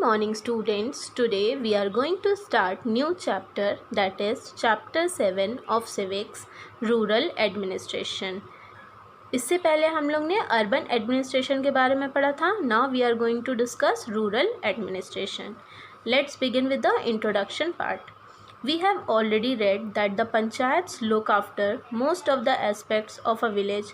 morning students. Today we are going to start new chapter, that is chapter 7 of civics, rural administration. इससे पहले हम लोग ने urban administration के बारे में पढ़ा था. Now we are going to discuss rural administration. Let's begin with the introduction part. We have already read that the panchayats look after most of the aspects of a village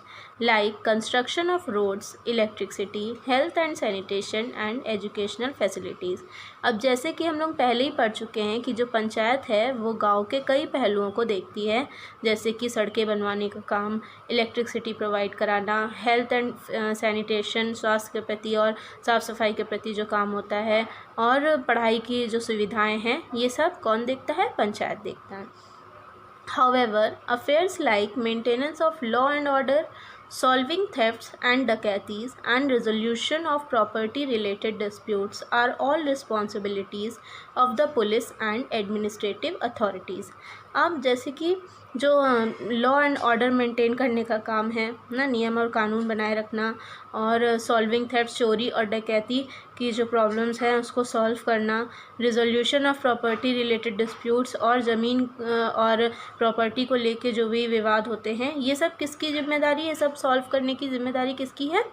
like construction of roads, electricity, health and sanitation and educational facilities. अब जैसे कि हम लोग पहले ही पढ़ चुके हैं कि जो पंचायत है वो गांव के कई पहलुओं को देखती है, जैसे कि सड़कें बनवाने का काम, इलेक्ट्रिसिटी प्रोवाइड कराना, हेल्थ एंड सैनिटेशन, स्वास्थ्य के प्रति और साफ़ सफाई के प्रति जो काम होता है, और पढ़ाई की जो सुविधाएं हैं, ये सब कौन देखता है? पंचायत देखता है. However, affairs like maintenance of law and order, solving thefts and dacoities, and resolution of property related disputes are all responsibilities of the police and administrative authorities. अब जैसे कि जो लॉ एंड ऑर्डर मेंटेन करने का काम है ना, नियम और कानून बनाए रखना, और सॉल्विंग थेफ्ट, चोरी और डकैती की जो प्रॉब्लम्स हैं उसको सॉल्व करना, resolution of property related disputes, और ज़मीन और प्रॉपर्टी को लेके जो भी विवाद होते हैं, ये सब किसकी जिम्मेदारी है? सब सॉल्व करने की जिम्मेदारी किसकी है?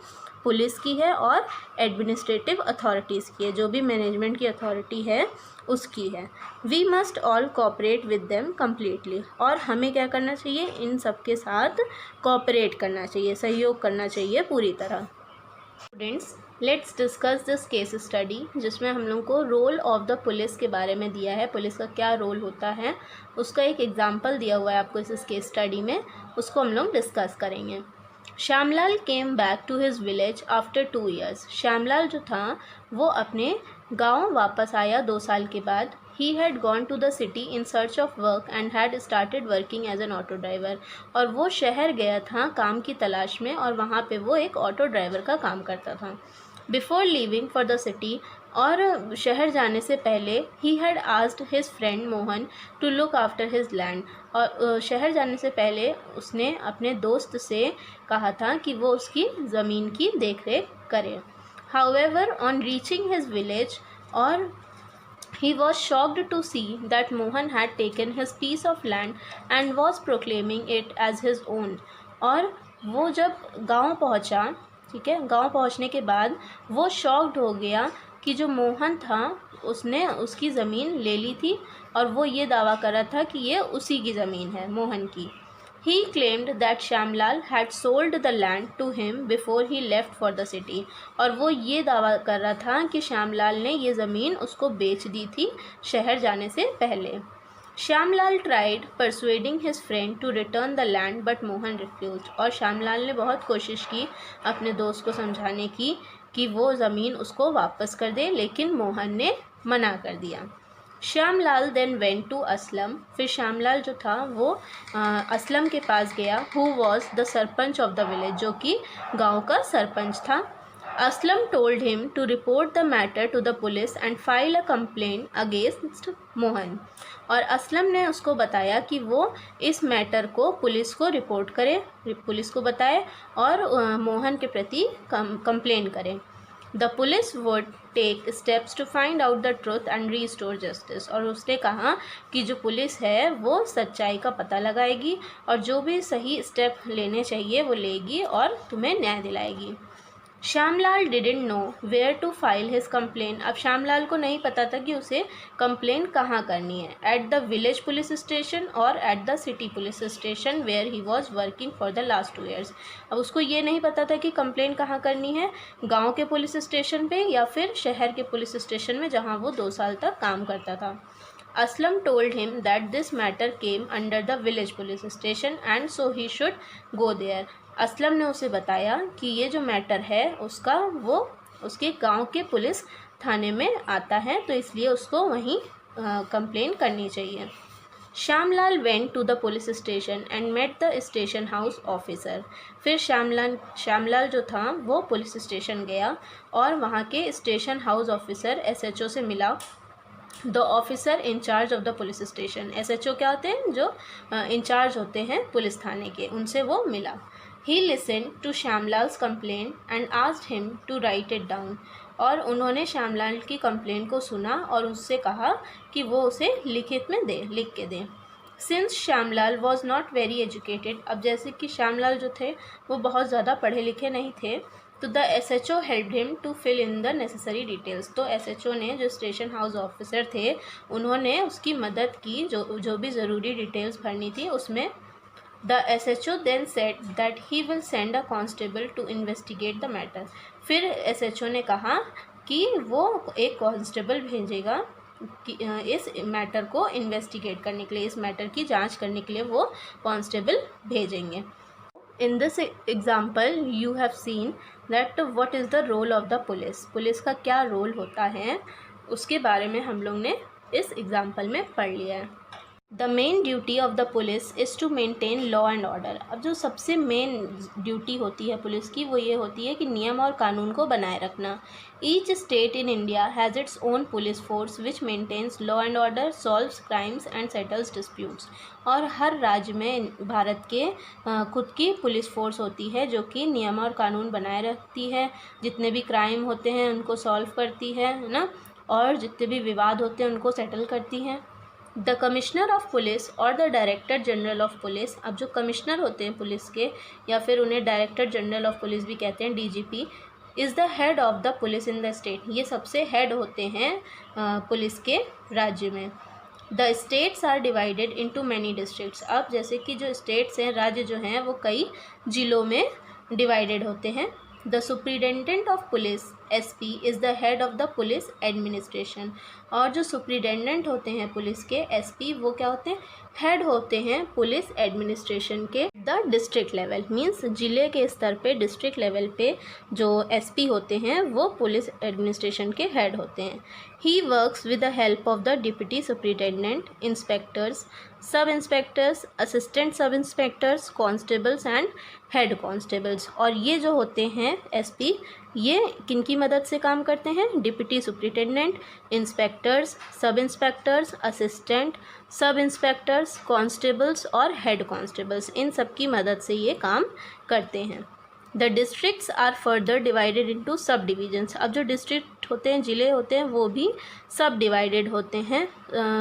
पुलिस की है और एडमिनिस्ट्रेटिव अथॉरिटीज़ की है. जो भी मैनेजमेंट की अथॉरिटी है उसकी है. We must all cooperate with them completely. और हमें क्या करना चाहिए? इन सब के साथ कोऑपरेट करना चाहिए, सहयोग करना चाहिए पूरी तरह. Students, let's discuss this case study, जिसमें हम लोग को रोल ऑफ द पुलिस के बारे में दिया है. पुलिस का क्या रोल होता है उसका एक एग्जाम्पल दिया हुआ है आपको इस केस स्टडी में, उसको हम लोग डिस्कस करेंगे. Shyamlal came back to his village after 2 years. Shyamlal जो था वो अपने गांव वापस आया 2 साल के बाद. He had gone to the city in search of work and had started working as an auto driver. और वो शहर गया था काम की तलाश में, और वहाँ पे वो एक ऑटो ड्राइवर का काम करता था. Before leaving for the city, और शहर जाने से पहले, he had asked his friend Mohan to look after his land. और शहर जाने से पहले उसने अपने दोस्त से कहा था कि वो उसकी ज़मीन की देखरेख करे. However, on reaching his village, और he was shocked to see that Mohan had taken his piece of land and was proclaiming it as his own. और वो जब गांव पहुंचा, ठीक है, गांव पहुंचने के बाद वो शॉक्ड हो गया कि जो मोहन था उसने उसकी ज़मीन ले ली थी, और वो ये दावा कर रहा था कि ये उसी की ज़मीन है, मोहन की. He claimed that Shyamlal had sold the land to him before he left for the city. और वो ये दावा कर रहा था कि श्यामलाल ने ये ज़मीन उसको बेच दी थी शहर जाने से पहले. Shyamlal tried persuading his friend to return the land but Mohan refused. और श्यामलाल ने बहुत कोशिश की अपने दोस्त को समझाने की कि वो ज़मीन उसको वापस कर दे, लेकिन मोहन ने मना कर दिया. Shyamlal then went to Aslam. फिर श्यामलाल जो था वो असलम के पास गया, who was the sarpanch of the village, जो कि गांव का सरपंच था. Aslam told him to report the matter to the police and file a complaint against Mohan. और असलम ने उसको बताया कि वो इस मैटर को पुलिस को रिपोर्ट करे, पुलिस को बताए, और मोहन के प्रति कंप्लेन करे. The police would take steps to find out the truth and restore justice. और उसने कहा कि जो पुलिस है वो सच्चाई का पता लगाएगी और जो भी सही स्टेप लेने चाहिए वो लेगी और तुम्हें न्याय दिलाएगी. Shyamlal didn't know where to file his complaint. अब श्यामलाल को नहीं पता था कि उसे कंप्लेन कहाँ करनी है, at the village police station और at the city police station where he was working for the last 2 years. अब उसको ये नहीं पता था कि कंप्लेन कहाँ करनी है, गांव के पुलिस स्टेशन पे या फिर शहर के पुलिस स्टेशन में जहाँ वो 2 साल तक काम करता था. Aslam told him that this matter came under the village police station and so he should go there. Aslam ने उसे बताया कि ये जो मैटर है उसका वो उसके गांव के पुलिस थाने में आता है, तो इसलिए उसको वहीं कंप्लेन करनी चाहिए. Shyamlal went to the police station and met the station house officer. फिर श्यामलाल जो था वो पुलिस स्टेशन गया और वहाँ के स्टेशन हाउस ऑफिसर SHO से मिला. The officer in charge of the police station. SHO क्या होते हैं? जो इंचार्ज होते हैं पुलिस थाने के, उनसे वो मिला. He listened to Shyamlal's complaint and asked him to write it down. और उन्होंने श्यामलाल की कंप्लेंट को सुना और उससे कहा कि वो उसे लिख के दे। Since Shyamlal was not very educated, अब जैसे कि श्यामलाल जो थे वो बहुत ज़्यादा पढ़े लिखे नहीं थे, तो the SHO helped him to fill in the necessary details. तो SHO ने, जो स्टेशन हाउस ऑफिसर थे, उन्होंने उसकी मदद की, जो भी ज़रूरी डिटेल्स भरनी थी उसमें। The SHO then said that he will send a constable to investigate the matter। फिर SHO ने कहा कि वो एक कांस्टेबल भेजेगा कि इस मैटर को इन्वेस्टिगेट करने के लिए, इस मैटर की जांच करने के लिए वो कांस्टेबल भेजेंगे। In this example you have seen that what is the role of the police. Police का क्या रोल होता है उसके बारे में हम लोग ने इस एग्जाम्पल में पढ़ लिया है। The main duty of the police is to maintain law and order. अब जो सबसे मेन ड्यूटी होती है पुलिस की वो ये होती है कि नियम और कानून को बनाए रखना। Each state in India has its own police force which maintains law and order, solves crimes and settles disputes. और हर राज्य में भारत के खुद की पुलिस फोर्स होती है जो कि नियम और कानून बनाए रखती है, जितने भी क्राइम होते हैं उनको सॉल्व करती है ना, और जितने भी विवाद होते हैं उनको सेटल करती है। द कमिश्नर ऑफ पुलिस और the director general of police. अब जो कमिश्नर होते हैं पुलिस के, या फिर उन्हें डायरेक्टर जनरल ऑफ पुलिस भी कहते हैं, DGP, is the head of the police in the state. ये सबसे हेड होते हैं पुलिस के राज्य में। The states are divided into many districts. अब जैसे कि जो स्टेट्स हैं, राज्य जो हैं, वो कई जिलों में डिवाइडेड होते हैं। The superintendent of police SP is the head of the police administration. और जो सुप्रिटेंडेंट होते हैं पुलिस के SP, वो क्या होते हैं, हेड होते हैं पुलिस एडमिनिस्ट्रेशन के। द डिस्ट्रिक्ट लेवल मींस जिले के स्तर पे, डिस्ट्रिक्ट लेवल पे जो SP होते हैं वो पुलिस एडमिनिस्ट्रेशन के हेड होते हैं। He works with the help of the deputy superintendent, inspectors, sub inspectors, assistant sub inspectors, constables and head constables. और ये जो होते हैं SP, ये किनकी मदद से काम करते हैं? Deputy superintendent, inspectors, sub inspectors, assistant sub inspectors, constables और हेड कॉन्स्टेबल्स, इन सब की मदद से ये काम करते हैं। The districts are further divided into sub divisions. अब जो डिस्ट्रिक्ट होते हैं, ज़िले होते हैं, वो भी सब डिवाइडेड होते हैं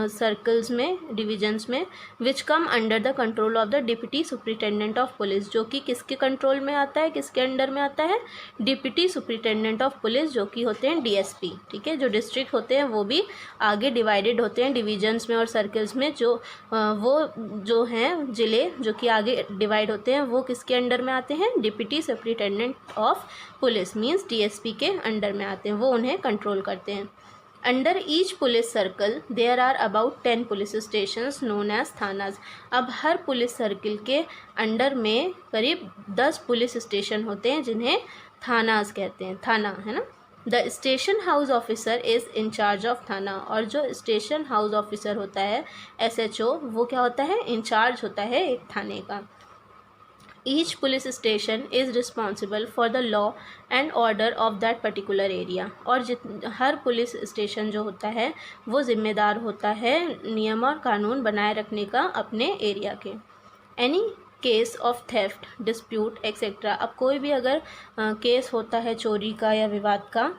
सर्कल्स में, डिविजन्स में, which come under the control of the deputy superintendent of police. जो कि किसके कंट्रोल में आता है, किसके अंडर में आता है? डिप्टी सुप्रिटेंडेंट ऑफ पुलिस, जो कि होते हैं DSP। ठीक है, जो डिस्ट्रिक्ट होते हैं वो भी आगे डिवाइडेड होते हैं डिविजन्स में और सर्कल्स में। वो जो हैं ज़िले जो कि आगे डिवाइड होते हैं, वो किसके अंडर में आते हैं? Deputy superintendent of police means DSP के अंडर में आते हैं, वो उन्हें कंट्रोल करते हैं। Under each police circle there are about 10 police stations known as thanas. अब हर पुलिस सर्किल के अंडर में करीब 10 पुलिस स्टेशन होते हैं जिन्हें थानाज कहते हैं, थाना है ना। The station house officer is in charge of थाना। और जो स्टेशन हाउस ऑफिसर होता है SHO, वो क्या होता है? इंचार्ज होता है एक थाने का। Each police station is responsible for the law and order of that particular area. और हर पुलिस स्टेशन जो होता है वो ज़िम्मेदार होता है नियम और कानून बनाए रखने का अपने एरिया के। Any case of theft, dispute etcetera. अब कोई भी अगर केस होता है चोरी का या विवाद का,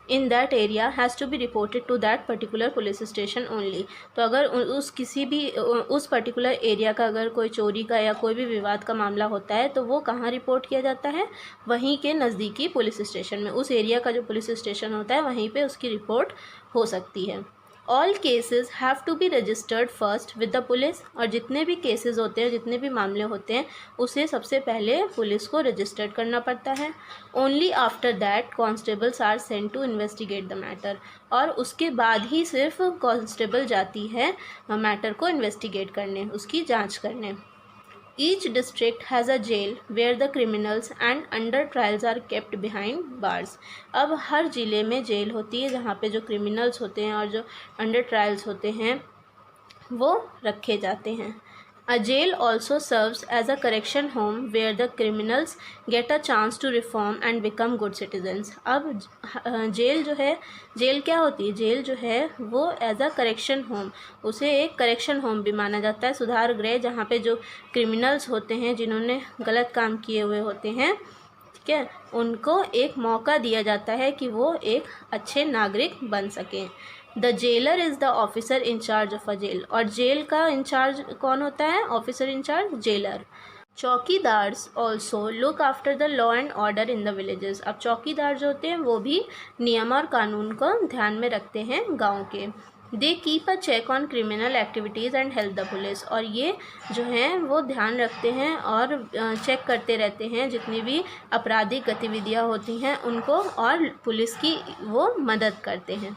in that area has to be reported to that particular police station only. तो अगर उस पर्टिकुलर एरिया का अगर कोई चोरी का या कोई भी विवाद का मामला होता है तो वो कहाँ रिपोर्ट किया जाता है? वहीं के नज़दीकी पुलिस स्टेशन में। उस एरिया का जो पुलिस स्टेशन होता है वहीं पे उसकी रिपोर्ट हो सकती है। All cases have to be registered first with the police. और जितने भी केसेस होते हैं, जितने भी मामले होते हैं, उसे सबसे पहले पुलिस को रजिस्टर्ड करना पड़ता है। Only after that constables are sent to investigate the matter. और उसके बाद ही सिर्फ कांस्टेबल जाती है मैटर को इन्वेस्टिगेट करने, उसकी जांच करने। Each district has a jail where the criminals and under trials are kept behind bars। अब हर ज़िले में जेल होती है जहाँ पे जो क्रिमिनल्स होते हैं और जो अंडर ट्रायल्स होते हैं वो रखे जाते हैं। A jail also serves as a correction home where the criminals get a chance to reform and become good citizens। अब जेल जो है, जेल क्या होती है? जेल जो है वो एज अ करेक्शन होम, उसे एक करेक्शन होम भी माना जाता है, सुधार गृह, जहाँ पे जो क्रिमिनल्स होते हैं, जिन्होंने गलत काम किए हुए होते हैं, ठीक है, उनको एक मौका दिया जाता है कि वो एक अच्छे नागरिक बन सकें। The jailer is the officer in charge of a jail, और जेल का इंचार्ज कौन होता है? Officer in-charge jailer. Chowkidars also look after the law and order in the villages. अब चौकीदार जो होते हैं वो भी नियम और कानून को ध्यान में रखते हैं गाँव के। They keep a check on criminal activities and help the police, और ये जो हैं वो ध्यान रखते हैं और चेक करते रहते हैं जितनी भी आपराधिक गतिविधियाँ होती हैं उनको, और पुलिस की वो मदद करते हैं।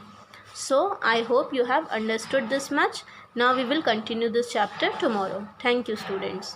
So I hope you have understood this much. Now we will continue this chapter tomorrow. Thank you, students.